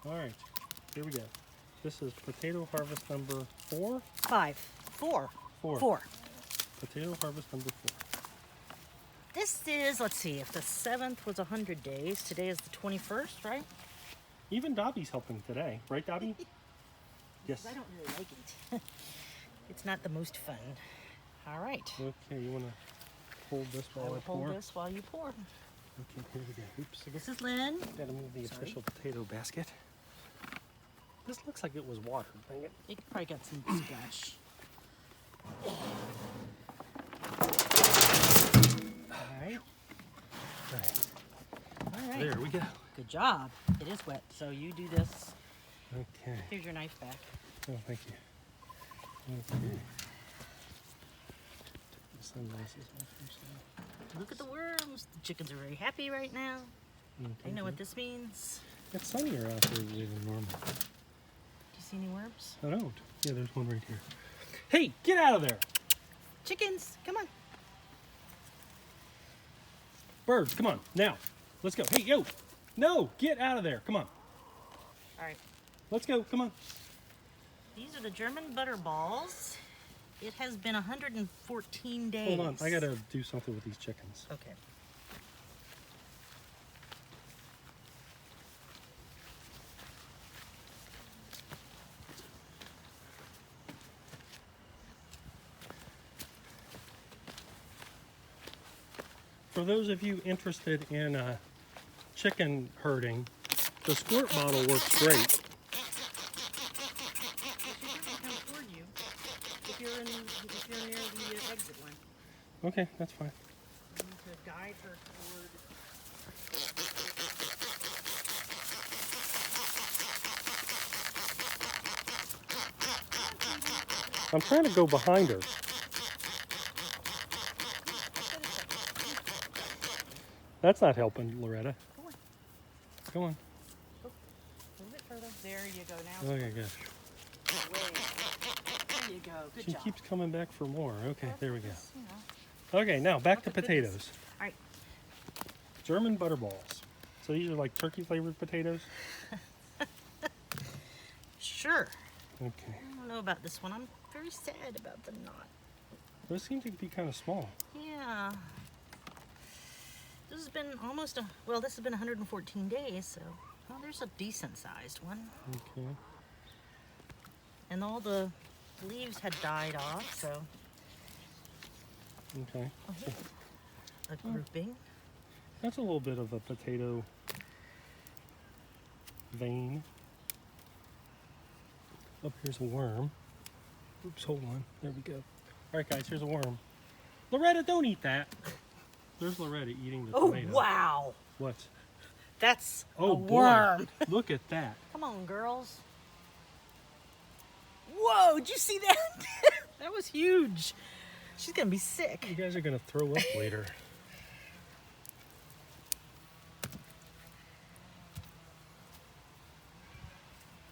All right, here we go. This is potato harvest number 4? 5. 4. 4. 4. Potato harvest number 4. This is, let's see, if the 7th was 100 days, today is the 21st, right? Even Dobby's helping today, right, Dobby? Yes. I don't really like it. It's not the most fun. All right. Okay, you want to hold this I while will I pour? hold this while you pour. Okay, here we go. Oops. This is Lynn. Gotta move the Sorry. official potato basket. This looks like it was watered. Dang it. You probably got some splash. All right. All right. There we go. Good job. It is wet, so you do this. Okay. Here's your knife back. Oh, thank you. Okay. Take the sunglasses off first. Look at the worms. The chickens are very happy right now. Okay, I know what good. this means. It's sunnier out there than normal. Do you see any worms? I don't. Yeah, there's one right here. Hey, get out of there! Chickens, come on. Birds, come on, now. Let's go. Hey, yo! No, get out of there. Come on. All right. Let's go. Come on. These are the German butterballs. It has been 114 days. Hold on. I got to do something with these chickens. Okay. For those of you interested in chicken herding, the squirt bottle works great. Toward you, if you're near the exit one, Okay, that's fine. you need to guide her toward. I'm trying to go behind her. That's not helping, Loretta. Go on. Go on. Move it further. There you go. Now. Okay, good. Way. There you go. Good She job. keeps coming back for more. Okay, there we go. Just, you know. Okay, now back to Look at goodness. potatoes. All right. German butterballs. So these are like turkey flavored potatoes? Sure. Okay. I don't know about this one. I'm very sad about the knot. Those seem to be kind of small. Yeah. This has been almost this has been 114 days, so well, there's a decent sized one. Okay. And all the leaves had died off, so Okay. a grouping. That's a little bit of a potato vein. Up here's a worm. Oops, hold on. There we go. All right, guys, here's a worm. Loretta, don't eat that. There's Loretta eating the Oh, tomato. wow. What? That's Oh, a boy. worm. Look at that. Come on, girls. Whoa, did you see that? That was huge. She's going to be sick. You guys are going to throw up later.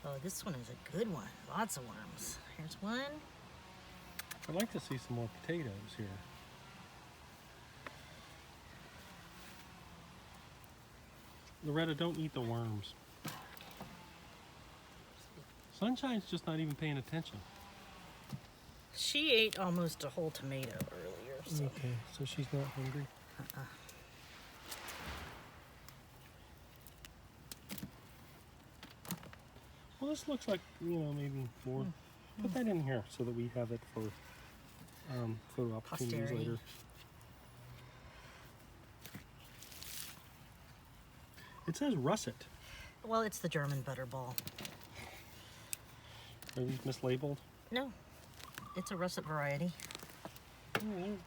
Oh, this one is a good one. Lots of worms. Here's one. I'd like to see some more potatoes here. Loretta, don't eat the worms. Sunshine's just not even paying attention. She ate almost a whole tomato earlier, so. Okay, so she's not hungry. Well, this looks like, maybe more. Put that in here so that we have it for photo opportunities Posterity. later. It says russet. Well, it's the German butterball. Are these mislabeled? No, it's a russet variety. Oh,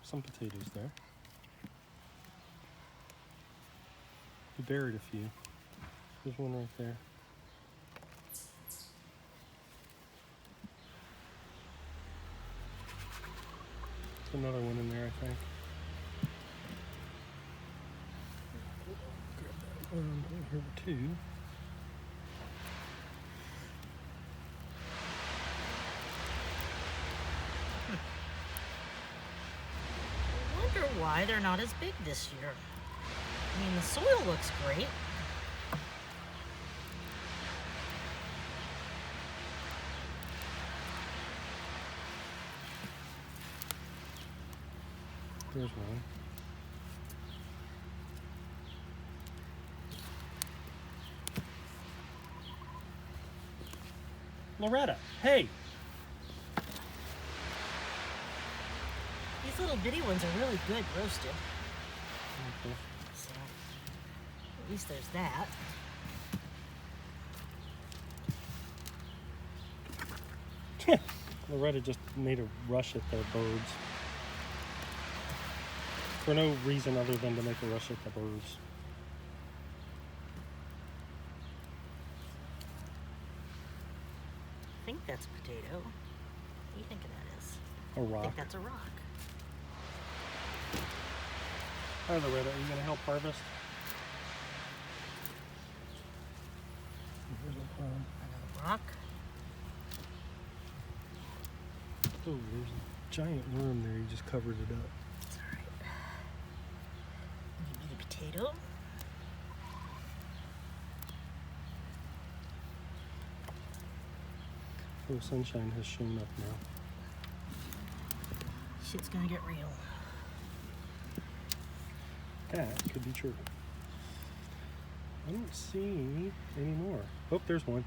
some potatoes there. We buried a few. There's one right there. There's another one in there, I think. Grab that one here too. I wonder why they're not as big this year. I mean, the soil looks great. There's one. Loretta, hey! These little bitty ones are really good roasted. Okay. So, at least there's that. Loretta just made a rush at the birds. For no reason other than to make a rush at the birds. I think that's a potato. What do you think that is? A I rock. think that's a rock. Hi Loretta, are you going to help harvest? Here's a worm. Another rock. Oh, there's a giant worm there. You just covered it up. It's alright. Maybe the potato. Oh, sunshine has shown up now. Shit's gonna get real. That could be true. I don't see any more. Oh, there's one.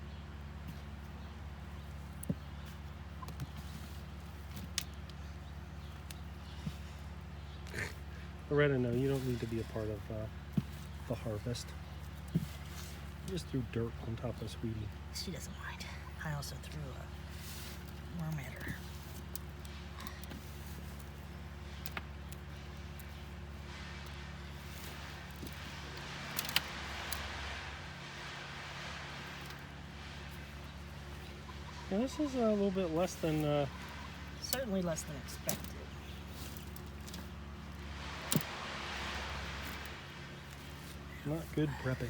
Loretta, no, you don't need to be a part of the harvest. You just threw dirt on top of Sweetie. She doesn't mind. I also threw a worm at her. Yeah, this is a little bit less than Certainly less than expected. not good prepping.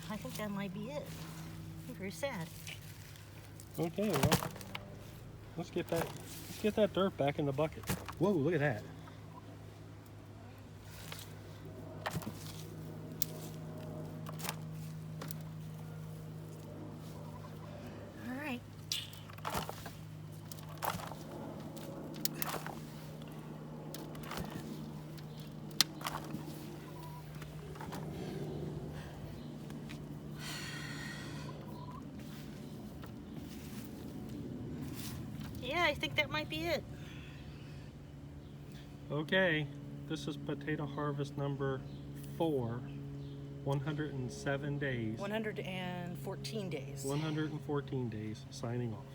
I think that might be it. I'm very sad. Okay, well, let's get that dirt back in the bucket. Whoa, look at that. All right. Yeah, I think that might be it. Okay, this is potato harvest number 4, 107 days. 114 days. 114 days, signing off.